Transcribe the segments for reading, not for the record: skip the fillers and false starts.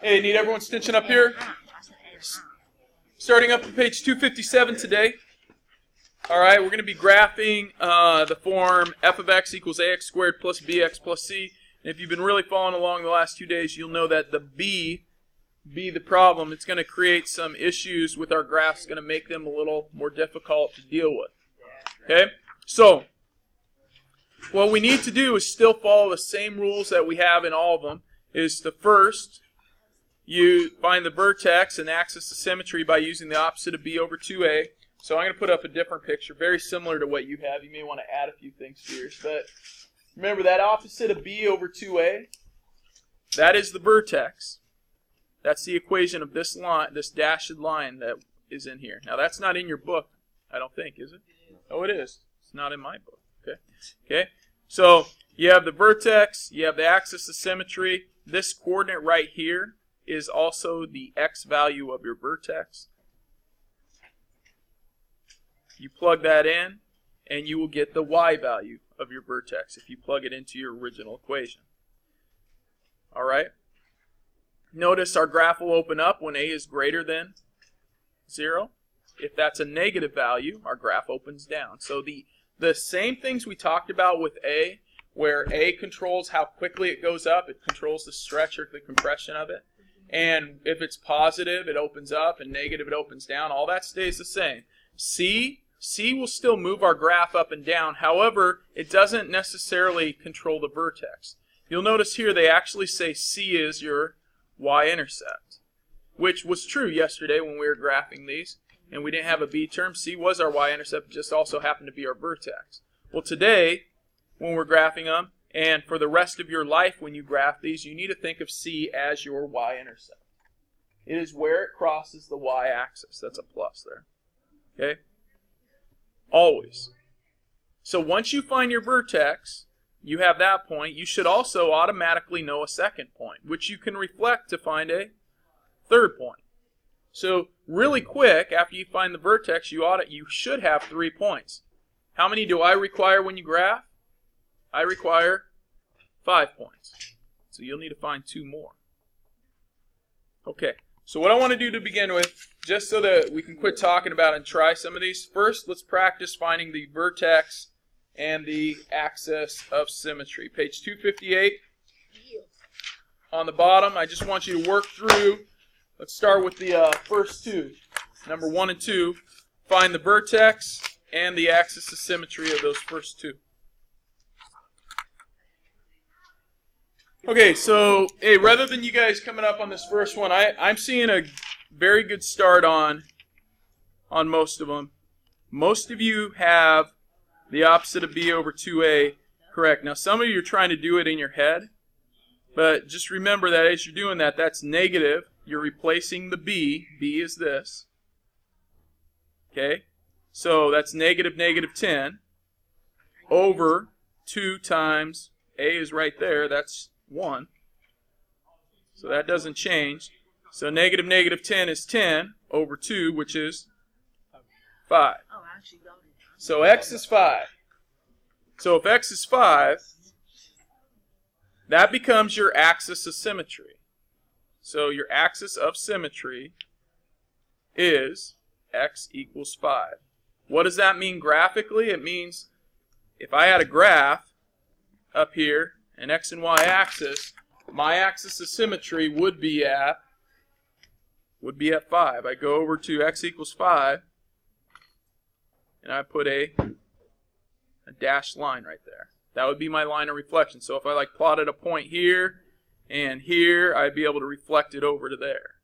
Hey, need everyone's attention up here? Starting up on page 257 today. All right, we're going to be graphing the form f of x equals ax squared plus bx plus c. And if you've been really following along the last 2 days, you'll know that the b the problem, it's going to create some issues with our graphs. It's going to make them a little more difficult to deal with. Okay, so what we need to do is still follow the same rules that we have in all of them. Is to first, you find the vertex and axis of symmetry by using the opposite of b over 2a. So I'm going to put up a different picture, very similar to what you have. You may want to add a few things to yours. But remember that opposite of b over 2a, that is the vertex. That's the equation of this line, this dashed line that is in here. Now that's not in your book, I don't think, is it? Oh, it is. It's not in my book. Okay. So you have the vertex, you have the axis of symmetry. This coordinate right here is also the x value of your vertex. You plug that in, and you will get the y value of your vertex if you plug it into your original equation. All right? Notice our graph will open up when a is greater than 0. If that's a negative value, our graph opens down. So the same things we talked about with a, where a controls how quickly it goes up, it controls the stretch or the compression of it. And if it's positive, it opens up, and negative, it opens down. All that stays the same. C will still move our graph up and down. However, it doesn't necessarily control the vertex. You'll notice here they actually say C is your y-intercept, which was true yesterday when we were graphing these, and we didn't have a b term. C was our y-intercept, it just also happened to be our vertex. Well, today, when we're graphing them, and for the rest of your life when you graph these, you need to think of C as your y-intercept. It is where it crosses the y-axis. That's a plus there. Okay? Always. So once you find your vertex, you have that point. You should also automatically know a second point, which you can reflect to find a third point. So really quick, after you find the vertex, you should have 3 points. How many do I require when you graph? I require 5 points. So you'll need to find 2 more. Okay, so what I want to do to begin with, just so that we can quit talking about and try some of these, first let's practice finding the vertex and the axis of symmetry. Page 258. On the bottom, I just want you to work through. Let's start with the first two. Number 1 and 2. Find the vertex and the axis of symmetry of those first two. Okay, so hey, rather than you guys coming up on this first one, I'm seeing a very good start on most of them. Most of you have the opposite of b over 2a correct. Now, some of you are trying to do it in your head, but just remember that as you're doing that, that's negative. You're replacing the b. b is this. Okay, so that's negative 10 over 2 times a is right there. That's 1. So that doesn't change. So negative 10 is 10 over 2, which is 5. So x is 5. So if x is 5, that becomes your axis of symmetry. So your axis of symmetry is x equals 5. What does that mean graphically? It means if I had a graph up here, an x and y axis, my axis of symmetry would be at 5. I go over to x equals 5, and I put a dashed line right there. That would be my line of reflection. So if I plotted a point here and here, I'd be able to reflect it over to there.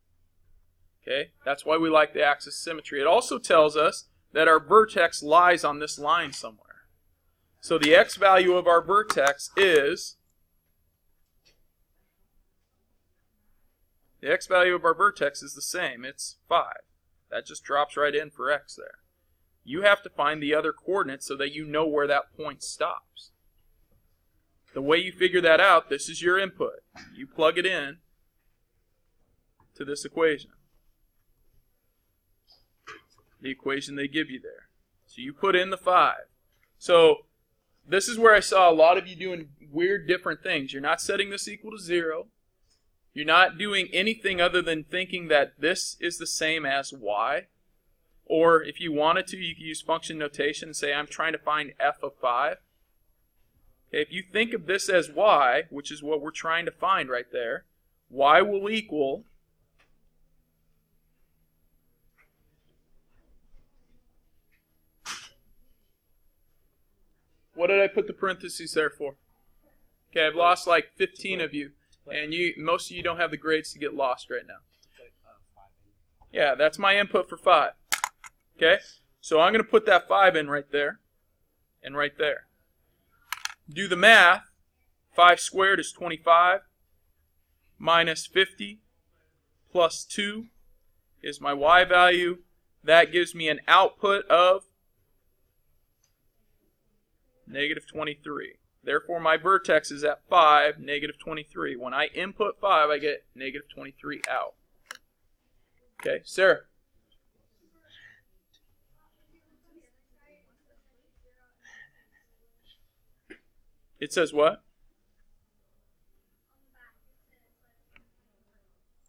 Okay, that's why we like the axis of symmetry. It also tells us that our vertex lies on this line somewhere. So the x value of our vertex is the same. It's 5. That just drops right in for x there. You have to find the other coordinates so that you know where that point stops. The way you figure that out, this is your input. You plug it in to this equation. The equation they give you there. So you put in the 5. So this is where I saw a lot of you doing weird different things. You're not setting this equal to 0. You're not doing anything other than thinking that this is the same as y. Or if you wanted to, you could use function notation and say, I'm trying to find f of 5. Okay, if you think of this as y, which is what we're trying to find right there, y will equal what did I put the parentheses there for? Okay, I've lost like 15 of you, and most of you don't have the grades to get lost right now. Yeah, that's my input for 5. Okay, so I'm going to put that 5 in right there and right there. Do the math. 5 squared is 25 minus 50 plus 2 is my y value. That gives me an output of negative 23. Therefore, my vertex is at 5, negative 23. When I input 5, I get negative 23 out. Okay, Sarah. It says what?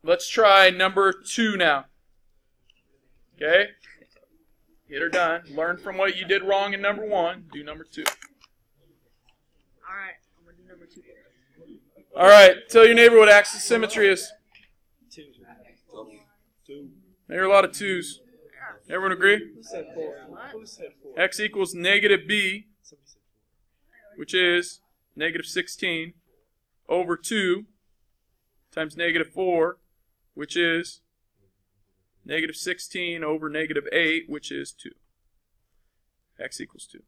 Let's try number 2 now. Okay? Get her done. Learn from what you did wrong in number 1. Do number 2. Alright, I'm going to do number 2. Alright, tell your neighbor what axis symmetry is. 2. I hear a lot of 2s. Everyone agree? Who said 4? Who said 4? X equals negative b, which is negative 16, over 2 times negative 4, which is negative 16 over negative 8, which is 2. X equals 2.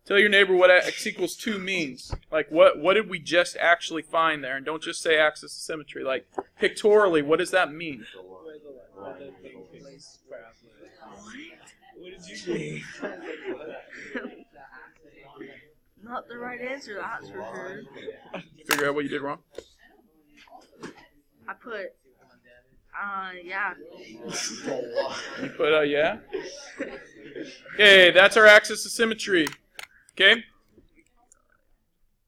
Tell your neighbor what x equals 2 means. Like, what did we just actually find there? And don't just say axis of symmetry. Like, pictorially, what does that mean? What did you think? Not the right answer, that's for sure. Figure out what you did wrong. I put, yeah. You put, yeah? Okay, that's our axis of symmetry. Okay?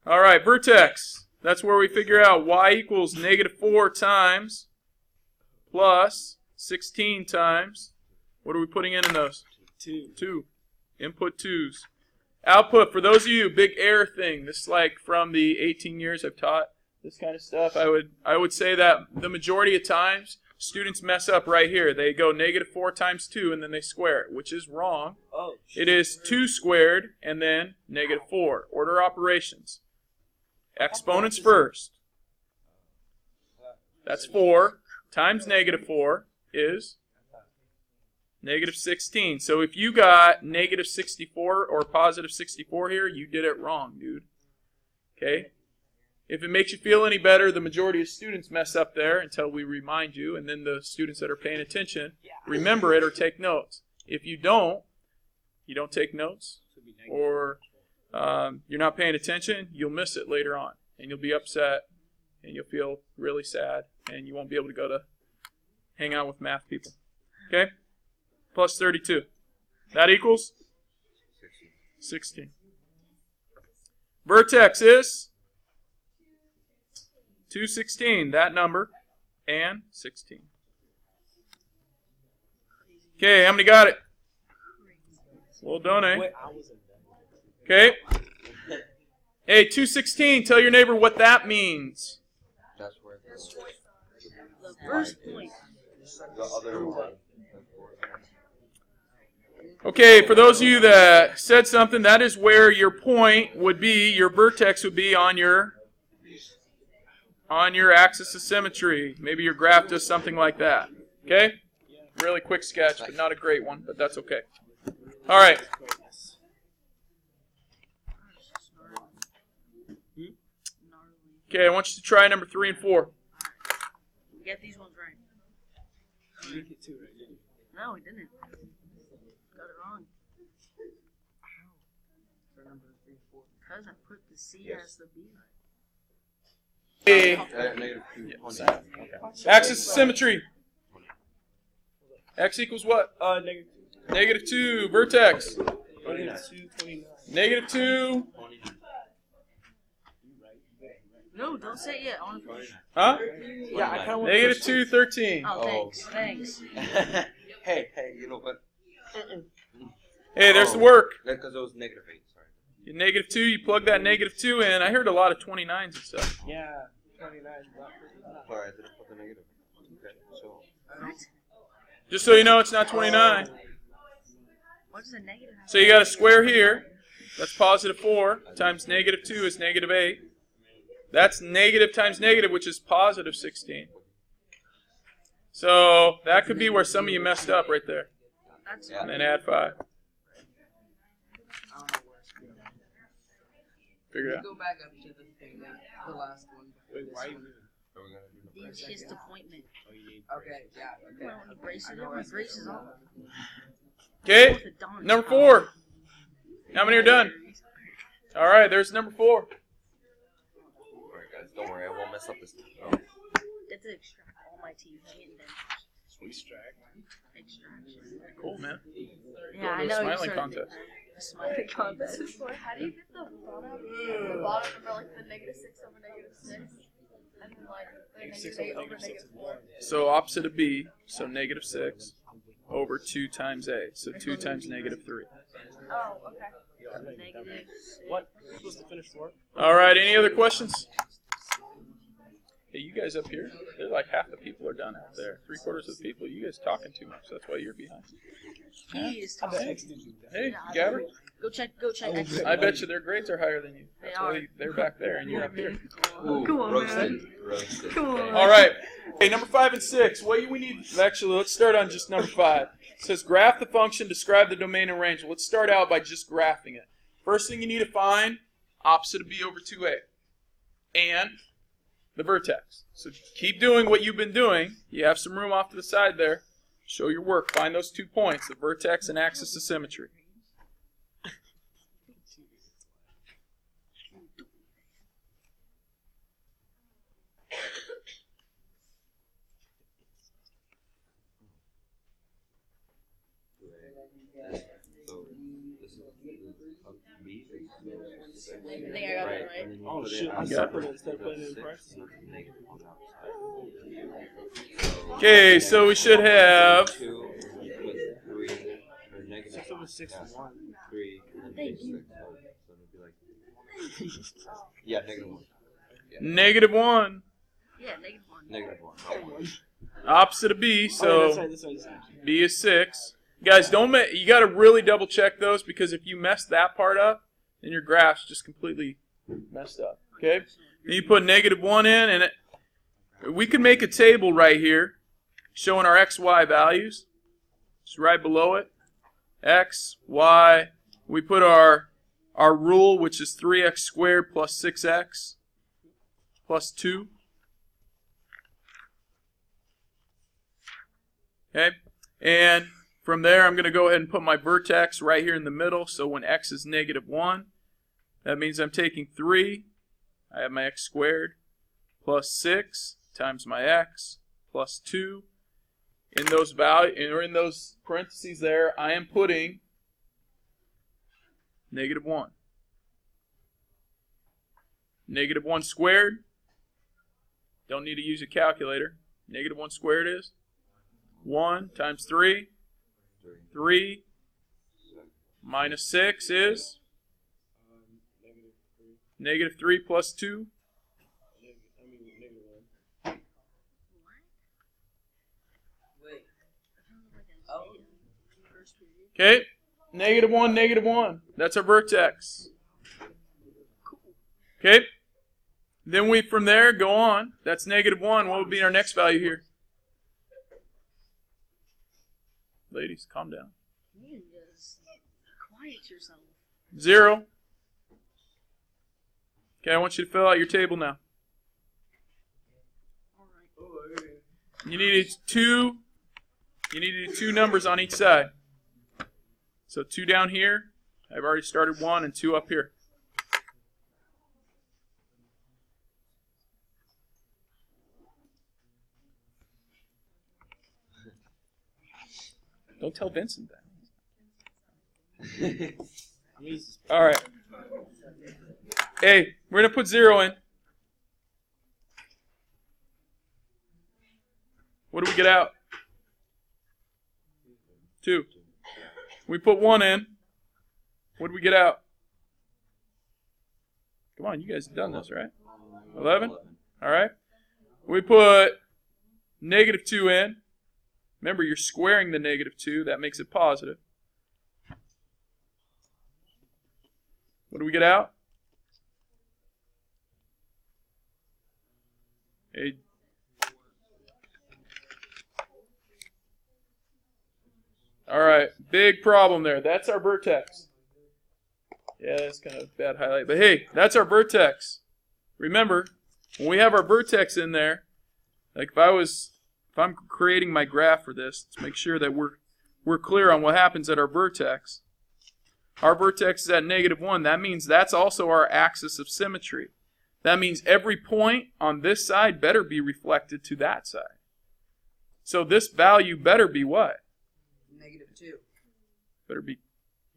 All right, vertex. That's where we figure out y equals negative 4 times plus 16 times. What are we putting in those? 2. Input 2's. Output, for those of you, big error thing. This is like from the 18 years I've taught this kind of stuff. I would say that the majority of times, students mess up right here. They go negative 4 times 2 and then they square it, which is wrong. It is 2 squared and then negative 4. Order operations. Exponents first. That's 4 times negative 4 is negative 16. So if you got negative 64 or positive 64 here, you did it wrong, dude. Okay? If it makes you feel any better, the majority of students mess up there until we remind you, and then the students that are paying attention remember it or take notes. If you don't take notes, or you're not paying attention, you'll miss it later on, and you'll be upset, and you'll feel really sad, and you won't be able to go to hang out with math people. Okay? Plus 32. That equals 16. Vertex is 216, that number, and 16. Okay, how many got it? Well done, eh? Okay. Hey, 216, tell your neighbor what that means. The first point. The other one. Okay, for those of you that said something, that is where your point would be, your vertex would be on your axis of symmetry. Maybe your graph does something like that. Okay? Really quick sketch, but not a great one, but that's okay. All right. Okay, I want you to try number 3 and 4. Get these ones right. You get 2 right, didn't you? No, we didn't. Got it wrong. For number 3 and 4. Because I put the C as the B. Hey. Negative 2. Yeah. Axis of symmetry. X equals what? Negative 2. Negative 2. Vertex. Negative 2, 29. Negative 2. No, don't say it yet. I want to finish. Huh? Yeah, I kind of want Negative 2, 13. Oh, thanks. Hey, you know what? Hey, there's the work. Because it was negative 8, sorry. You negative 2, you plug that negative 2 in. I heard a lot of 29s and stuff. Yeah, 29. Sorry, I didn't put the negative. Okay, so. What? Just so you know, it's not 29. What is a negative? So you got a square here. That's positive 4 times negative 2 is negative 8. That's negative times negative, which is positive 16. So that could be where some of you messed up right there. That's And then add 5. Figure it out. Go back up to the thing, the last one. Wait, why? Are we going to do the dentist appointment. Okay, yeah, okay. When he braces on, he braces on. Okay, number 4. How many are done? All right, there's number 4. Alright, guys, don't worry, I won't mess up this time. That's to extract all my teeth. Extraction. Cool, man. Yeah, I Go to know. a you smiling started- contest. A smiling contest. How do you get the bottom number, like the -6 over -6, and then like the -8 over -4? So opposite of B, so negative 6 over 2 times A. So 2 times negative 3. Oh, okay. Negative. What? You're supposed to finish work? All right, any other questions? Hey, you guys up here, they're like half the people are done out there. 3/4 of the people, you guys talking too much. That's why you're behind. He is I bet talking. X did do that. Hey, Gabber, Go check. Extra. I bet you their grades are higher than you. They That's are. why they're back there and you're up here. Ooh, Come on, roasted. man. Roasted. Come on. All right. Okay, number 5 and 6. What we need, actually, let's start on just number 5. It says graph the function, describe the domain and range. Let's start out by just graphing it. First thing you need to find, opposite of B over 2A. And the vertex. So keep doing what you've been doing. You have some room off to the side there. Show your work. Find those 2 points, the vertex and axis of symmetry. So, this is B. I think I got that right. Oh shit, I got separated it instead of putting it in parentheses. Okay, so we should have 2 with 3, or negative 6 over 6 is 1. 3, and then 6. So it'd be like, yeah, -1. negative 1. Yeah, -1. -1. Opposite of B, Oh, so that's right, that's right. B is 6. Guys, you got to really double check those because if you mess that part up, then your graph's just completely messed up. Okay? Then you put -1 in, and we could make a table right here showing our x, y values. Just right below it. X, y. We put our rule, which is 3x squared plus 6x plus 2. Okay? And from there, I'm going to go ahead and put my vertex right here in the middle. So when x is -1, that means I'm taking 3. I have my x squared plus 6 times my x plus 2. In those in those parentheses there, I am putting -1. -1 squared. Don't need to use a calculator. -1 squared is 1 times 3. 3 minus 6 is -3 plus 2. Wait. Okay, -1, -1. That's our vertex. Okay, then we from there go on. That's -1. What would be our next value here? Ladies, calm down. You can just quiet yourself. 0. Okay, I want you to fill out your table now. Alright. You needed 2. You needed 2 numbers on each side. So 2 down here. I've already started 1 and 2 up here. Don't tell Vincent that. All right. Hey, we're going to put 0 in. What do we get out? 2. We put 1 in. What do we get out? Come on, you guys have done this, right? 11? All right. We put negative 2 in. Remember, you're squaring the negative 2. That makes it positive. What do we get out? All right, big problem there. That's our vertex. Yeah, that's kind of a bad highlight. But hey, that's our vertex. Remember, when we have our vertex in there, like if I'm creating my graph for this, let's make sure that we're clear on what happens at our vertex. Our vertex is at -1. That means that's also our axis of symmetry. That means every point on this side better be reflected to that side. So this value better be what? -2. Better be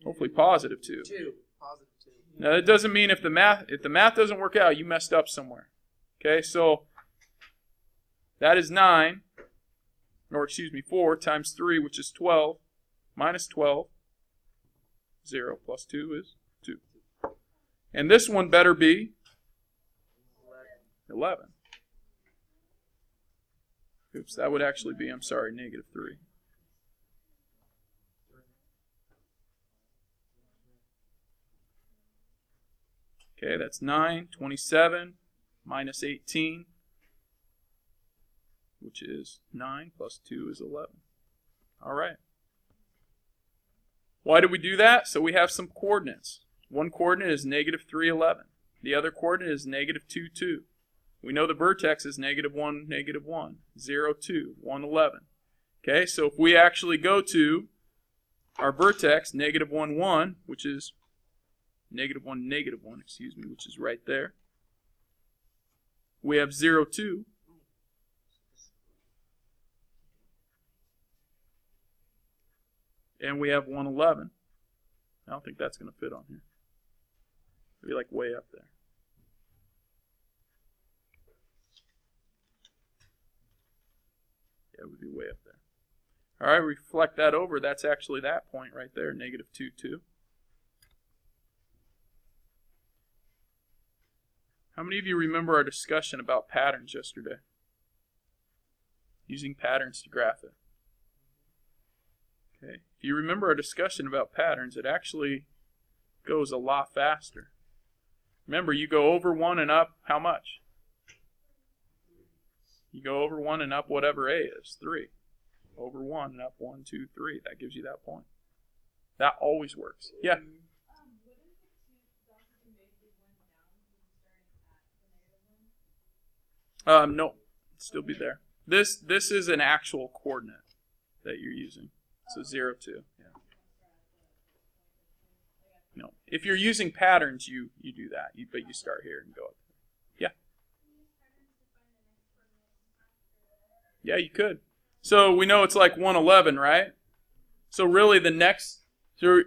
hopefully positive 2. 2. Positive 2. Now that doesn't mean if the math doesn't work out, you messed up somewhere. Okay, so that is 9, or excuse me, 4 times 3, which is 12, minus 12. 0 plus 2 is 2. And this one better be 11. Oops, that would actually be, I'm sorry, -3. Okay, that's 9, 27, minus 18, which is 9 plus 2 is 11. All right. Why do we do that? So we have some coordinates. One coordinate is -3, 11. The other coordinate is -2, 2. We know the vertex is -1, -1, 0, 2, 1, 11. Okay, so if we actually go to our vertex, -1, 1, which is -1, -1, excuse me, which is right there. We have 0, 2. And we have 1, 11. I don't think that's going to fit on here. It'll be like way up there. Yeah, it would be way up there. All right, reflect that over. That's actually that point right there, -2, 2. How many of you remember our discussion about patterns yesterday? Using patterns to graph it. Okay. If you remember our discussion about patterns, it actually goes a lot faster. Remember, you go over 1 and up, how much? You go over 1 and up whatever A is, 3. Over 1 and up 1, 2, 3. That gives you that point. That always works. Yeah? No, it'd still be there. This is an actual coordinate that you're using. So 0, 2. Yeah. No, if you're using patterns, you do that. But you start here and go up. Yeah. Yeah, you could. So we know it's like 111, right? So really the next, so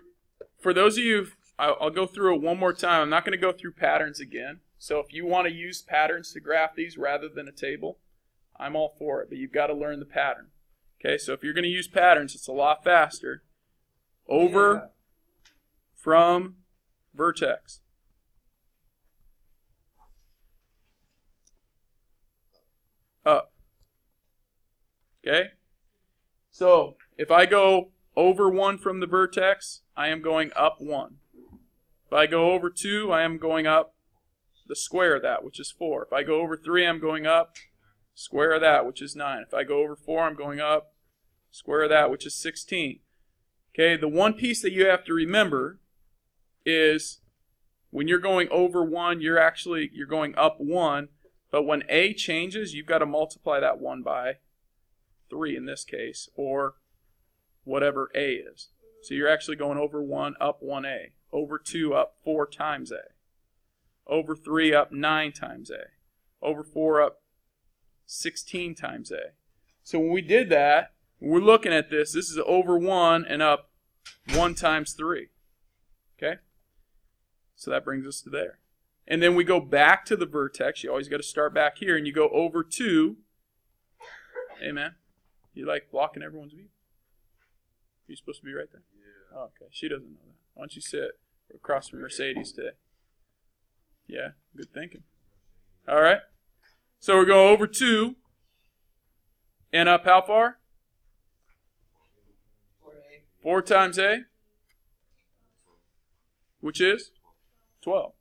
for those of you, I'll go through it one more time. I'm not going to go through patterns again. So if you want to use patterns to graph these rather than a table, I'm all for it. But you've got to learn the pattern. Okay, so if you're going to use patterns, it's a lot faster. Over from vertex. Up. Okay? So if I go over 1 from the vertex, I am going up 1. If I go over 2, I am going up the square of that, which is 4. If I go over 3, I'm going up square of that, which is 9. If I go over 4, I'm going up square of that, which is 16. Okay, the one piece that you have to remember is when you're going over 1, you're going up 1, but when A changes, you've got to multiply that 1 by 3 in this case, or whatever A is. So you're actually going over 1, up 1A. Over 2, up 4 times A. Over 3, up 9 times A. Over 4, up 16 times A. So when we did that, when we're looking at this, this is over 1 and up 1 times 3. Okay? So that brings us to there. And then we go back to the vertex. You always got to start back here, and you go over 2. Amen. You like blocking everyone's view? You're supposed to be right there? Yeah. Oh, okay. She doesn't know that. Why don't you sit across from Mercedes today? Yeah, good thinking. All right. So we're going over 2 and up how far? 4 times A, which is 12,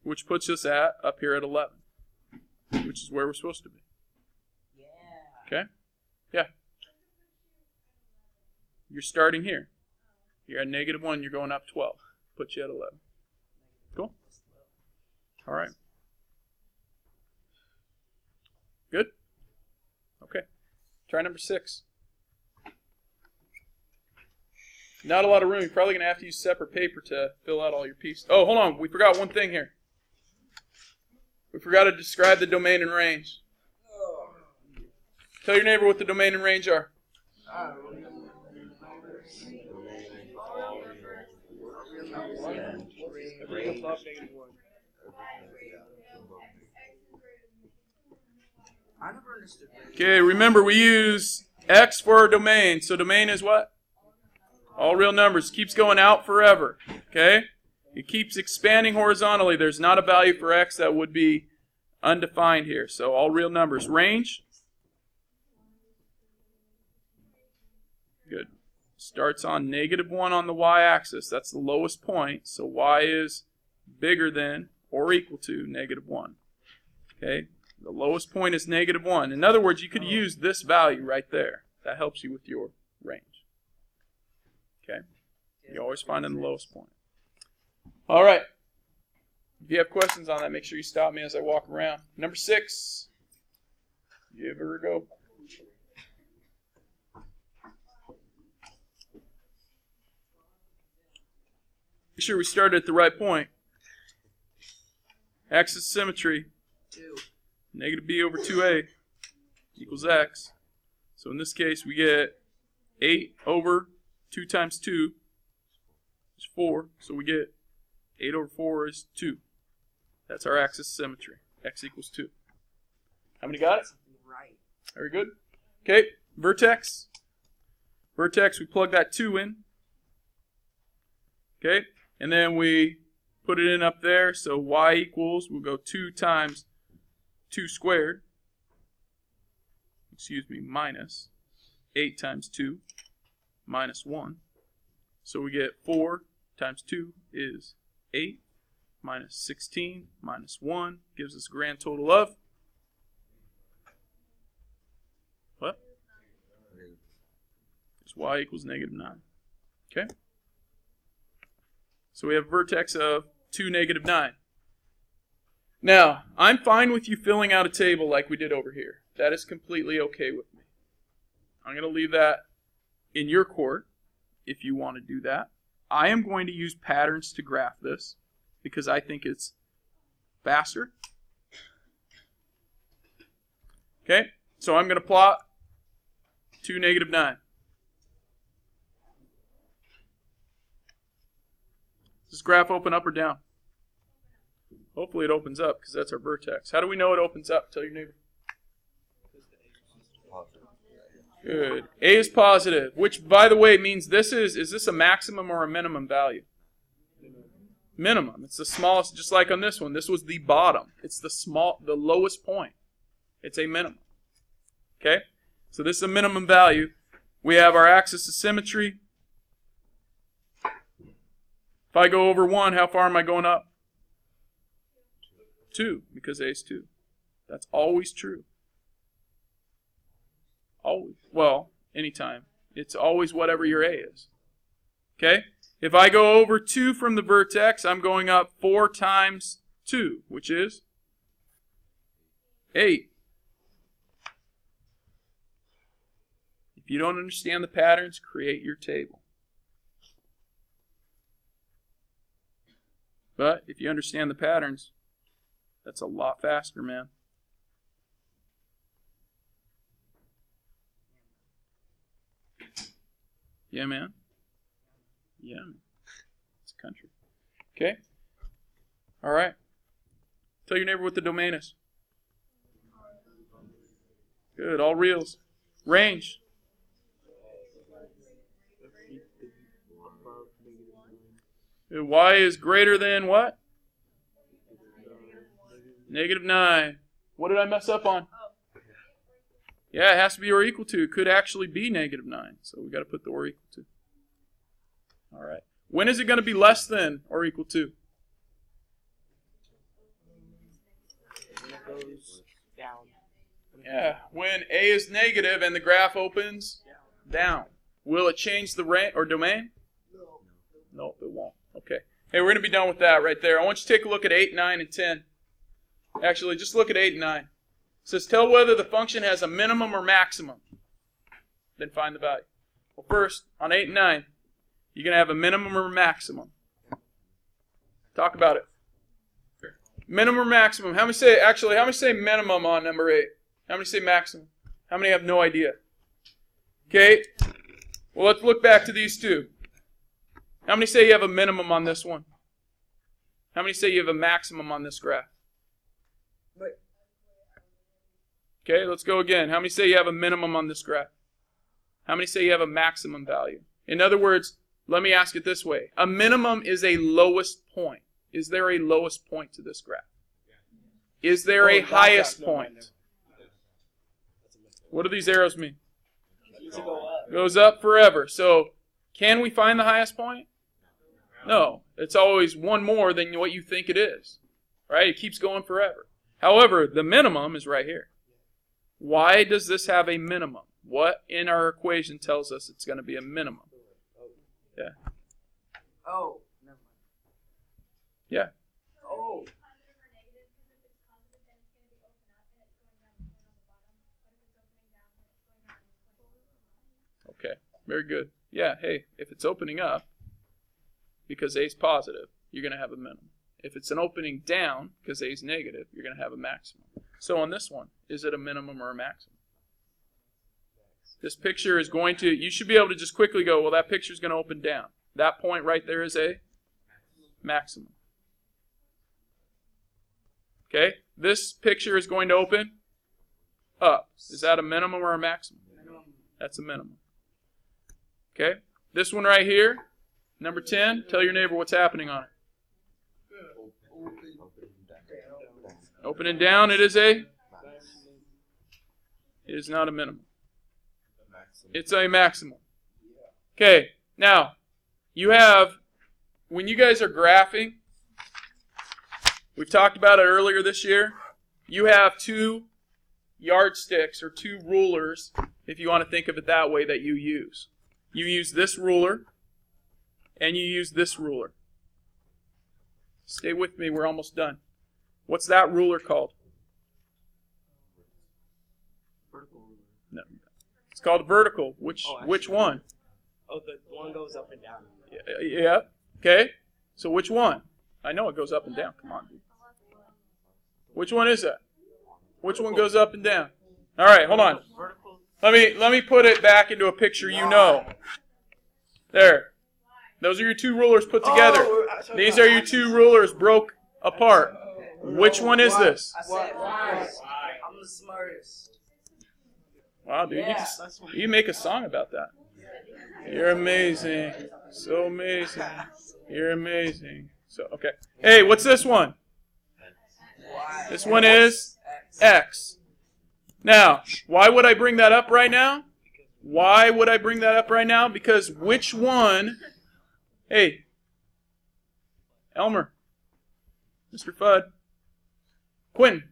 which puts us up here at 11, which is where we're supposed to be. Yeah. Okay? Yeah. You're starting here. You're at -1, you're going up 12. Puts you at 11. Cool? All right. Good? Okay. Try number 6. Not a lot of room. You're probably going to have to use separate paper to fill out all your pieces. Oh, hold on. We forgot one thing here. We forgot to describe the domain and range. Tell your neighbor what the domain and range are. I never understood. Okay, remember we use X for our domain. So domain is what? All real numbers. Keeps going out forever. Okay? It keeps expanding horizontally. There's not a value for X that would be undefined here. So all real numbers. Range? Good. Starts on -1 on the y-axis. That's the lowest point. So y is bigger than or equal to -1. Okay? The lowest point is -1. In other words, you could use this value right there. That helps you with your range. Okay? You always find the lowest point. All right. If you have questions on that, make sure you stop me as I walk around. Number 6. Give her a go. Make sure we start at the right point. Axis symmetry. 2. -b over 2a equals x. So in this case, we get 8 over 2 times 2 is 4. So we get 8 over 4 is 2. That's our axis symmetry. X equals 2. How many got it? Right. Very good. Okay, vertex. Vertex, we plug that 2 in. Okay, and then we put it in up there. So y equals, we'll go 2 times 2 squared, minus 8 times 2 minus 1. So we get 4 times 2 is 8 minus 16 minus 1 gives us a grand total of what? It's y equals -9. Okay? So we have a vertex of 2, -9. Now, I'm fine with you filling out a table like we did over here. That is completely okay with me. I'm going to leave that in your court if you want to do that. I am going to use patterns to graph this because I think it's faster. Okay, so I'm going to plot 2, -9. Does this graph open up or down? Hopefully it opens up because that's our vertex. How do we know it opens up? Tell your neighbor. Good. A is positive, which, by the way, means is this a maximum or a minimum value? Minimum. It's the smallest, just like on this one. This was the bottom. It's the lowest point. It's a minimum. Okay? So this is a minimum value. We have our axis of symmetry. If I go over 1, how far am I going up? 2, because A is 2. That's always true. Always. Well, anytime. It's always whatever your A is. Okay? If I go over 2 from the vertex, I'm going up 4 times 2, which is 8. If you don't understand the patterns, create your table. But if you understand the patterns, that's a lot faster, man. Yeah, man. Yeah, man. It's a country. Okay? All right. Tell your neighbor what the domain is. Good. All reals. Range. Y is greater than what? -9. What did I mess up on? Yeah, it has to be or equal to. It could actually be -9. So we got to put the or equal to. All right. When is it going to be less than or equal to? When it goes down. Yeah, when A is negative and the graph opens down. Will it change the range or domain? No, it won't. Okay. Hey, we're going to be done with that right there. I want you to take a look at 8, 9, and 10. Actually, just look at 8 and 9. It says, tell whether the function has a minimum or maximum. Then find the value. Well, first, on 8 and 9, you're going to have a minimum or maximum. Talk about it. Minimum or maximum. How many say minimum on number 8? How many say maximum? How many have no idea? Okay. Well, let's look back to these two. How many say you have a minimum on this one? How many say you have a maximum on this graph? Okay, let's go again. How many say you have a minimum on this graph? How many say you have a maximum value? In other words, let me ask it this way. A minimum is a lowest point. Is there a lowest point to this graph? Is there a highest point? What do these arrows mean? Goes up forever. So, can we find the highest point? No. It's always one more than what you think it is. Right? It keeps going forever. However, the minimum is right here. Why does this have a minimum? What in our equation tells us it's going to be a minimum? Yeah. Oh. Never mind. Yeah. Oh. Okay. Very good. Yeah, hey, if it's opening up, because A is positive, you're going to have a minimum. If it's an opening down, because A is negative, you're going to have a maximum. So on this one, is it a minimum or a maximum? This picture is going to, you should be able to just quickly go, well, that picture is going to open down. That point right there is a maximum. Okay, this picture is going to open up. Is that a minimum or a maximum? That's a minimum. Okay, this one right here, number 10, tell your neighbor what's happening on it. Open and down, it is a? It is not a minimum. It's a maximum. Okay, now, you have, when you guys are graphing, we've talked about it earlier this year, you have two yardsticks or two rulers, if you want to think of it that way, that you use. You use this ruler, and you use this ruler. Stay with me, we're almost done. What's that ruler called? Vertical ruler. No. It's called vertical. Which one? Oh, the one goes up and down. Yeah. Okay. So which one? I know it goes up and down. Come on, dude. Which one is that? Which one goes up and down? All right, hold on. Let me put it back into a picture you know. There. Those are your two rulers put together. These are your two rulers broke apart. Which one is this? I said I'm the smartest. Wow, dude, you make a song about that. You're amazing. So amazing. You're amazing. So, okay. Hey, what's this one? This one is X. Now, why would I bring that up right now? Why would I bring that up right now? Because which one... Hey, Elmer, Mr. Fudd, Quentin,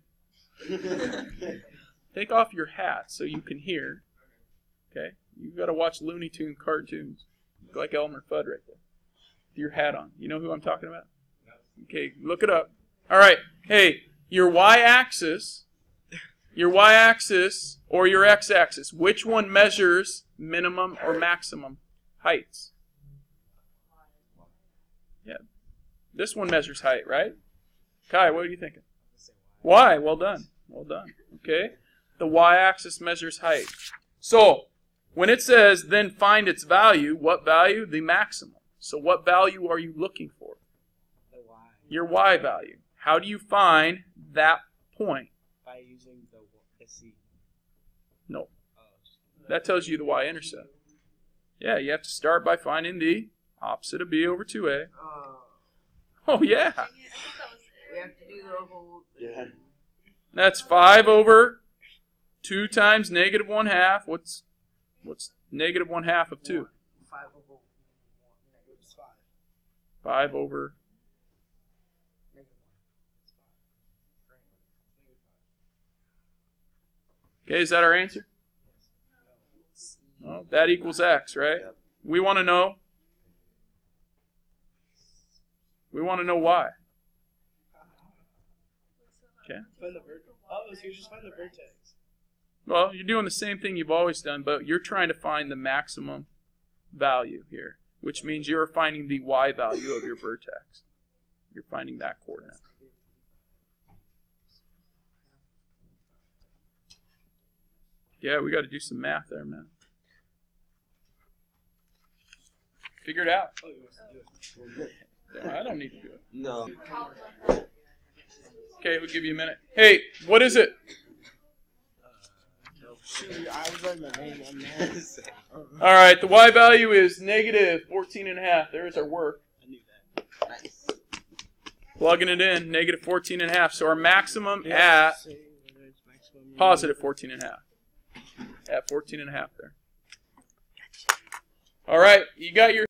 take off your hat so you can hear. Okay? You've got to watch Looney Tune cartoons. You look like Elmer Fudd right there. With your hat on. You know who I'm talking about? Okay, look it up. All right. Hey, your y-axis or your x-axis, which one measures minimum or maximum heights? Yeah. This one measures height, right? Kai, what are you thinking? Y. Well done. Well done. Okay. The y-axis measures height. So, when it says, then find its value, what value? The maximum. So what value are you looking for? The Y. Your y value. How do you find that point? By using the C. No. That tells you the y-intercept. Yeah, you have to start by finding the opposite of b over 2a. Oh, yeah. Dang it, I thought that was it. We have to do the whole thing. Yeah. That's 5 over 2 times negative 1/2. What's negative 1/2 of 2? 5 over 1 negative 5. 5 over. Negative 1. Okay, is that our answer? Well, that equals x, right? Yep. We want to know. We want to know why. Okay. Find the vertex. Oh, so you just find the vertex. Well, you're doing the same thing you've always done, but you're trying to find the maximum value here, which means you're finding the y value of your vertex. You're finding that coordinate. Yeah, we got to do some math there, man. Figure it out. Oh, you want to do it. I don't need to do it. No. Okay, we'll give you a minute. Hey, what is it? Shoot, I was writing my name on that. All right, the y value is negative 14.5. There's our work. I knew that. Nice. Plugging it in, negative 14.5. So our maximum at positive 14.5. At 14.5 there. All right, you got your